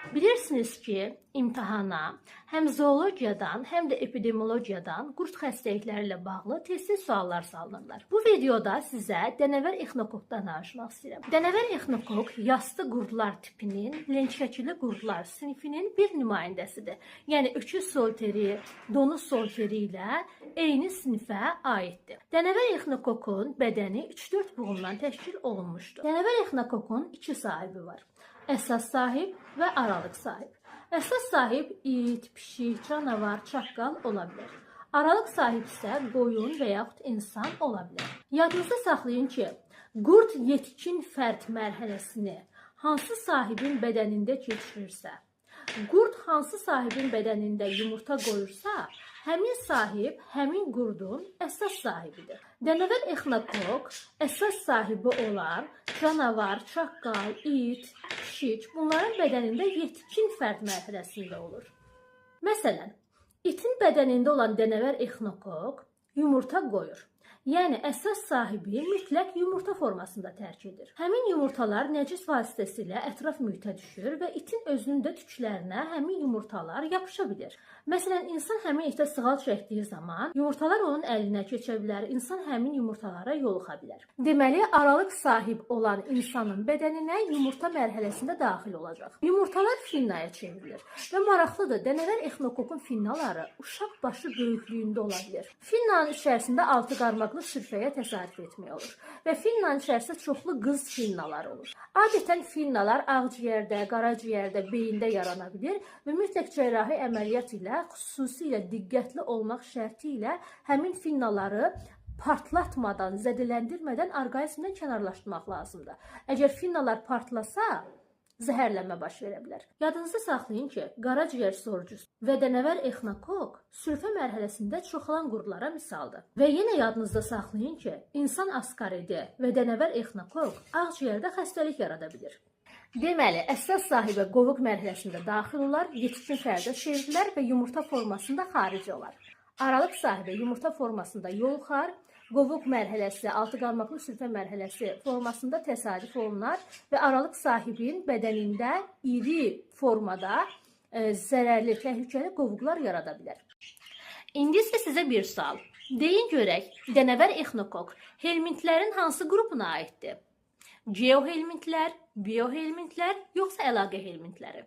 Bilirsiniz ki, imtahana həm zoologiyadan, həm də epidemiologiyadan qurd xəstəlikləri ilə bağlı tez-tez suallar salınırlar. Bu videoda sizə dənəvər exinokokdan danışmaq istəyirəm. Dənəvər exinokok yastı qurdlar tipinin lençəkili qurdlar sinifinin bir nümayəndəsidir. Yəni öküz solteri, donuz solteri ilə eyni sinifə aiddir. Dənəvər exinokokun bədəni 3-4 buğumdan təşkil olunmuşdur. Dənəvər exinokokun iki sahibi var. Əsas sahib və aralıq sahib. Əsas sahib it, pişik, canavar, çaqqal ola bilər. Aralıq sahib isə qoyun və yaxud insan ola bilər. Yadınızda saxlayın ki, qurd yetkin fərd mərhələsini hansı sahibin bədənində keçirirsə, qurd hansı sahibin bədənində yumurta qoyursa, həmin sahib həmin qurdun əsas sahibidir. Dənəvər exinokok əsas sahibi olan canavar, çaqqal, it, pişik bunların bədənində yetkin fərd mərhələsində olur. Məsələn, itin bədənində olan dənəvər exinokok yumurta qoyur. Yəni əsas sahibi mütləq yumurta formasında tərk edir. Həmin yumurtalar nəcis vasitəsilə ətraf mühitə düşür və itin özünün də tüklərinə həmin yumurtalar yapışa bilir. Məsələn, insan həmin itə sığal çəkdiyi zaman yumurtalar onun əlinə keçə bilər, insan həmin yumurtalara yoluxa bilər. Deməli, aralıq sahib olan insanın bədəninə yumurta mərhələsində daxil olacaq. Yumurtalar finnaya çevrilir və maraqlıdır, dənəvər exinokokun finnaları uşaq başı böyüklüyündə ola bilər. Finnanın içərisində 6 qarmaqlı sürfəyə təsadüf etmək olur və finnanın içərisində çoxlu qız finnalar olur. Adətən finnalar ağciyərdə, qaraciyərdə, beyində yarana bilir və mütləq cərrahi əməliyyat ilə xüsusilə diqqətli olmaq şərti ilə həmin finnaları partlatmadan, zədələndirmədən orqanizmdən kənarlaşdırmaq lazımdır. Əgər finnalar partlasa, zəhərlənmə baş verə bilər. Yadınızda saxlayın ki, qaraciyər sorucusu və dənəvər exinokok sürfə mərhələsində çoxalan qurdlara misaldır. Və yenə yadınızda saxlayın ki, insan askaridi və dənəvər exinokok ağciyərdə xəstəlik yarada bilir. Deməli, əsas sahibə qovuq mərhələsində daxil olar, yetkin fərdə çevrilər və yumurta formasında xarici olar. Aralıq sahibə yumurta formasında yoluxar, qovuq mərhələsi, 6 qarmaqlı sürfə mərhələsi formasında təsadüf olunar və aralıq sahibin bədənində iri formada zərərli, təhlükəli qovuqlar yarada bilər. İndi isə sizə bir sual. Deyin görək, dənəvər exinokok helmintlərin hansı qrupuna aiddir? Geohelmintlər, biohelmintlər, yoxsa əlaqə helmintləri?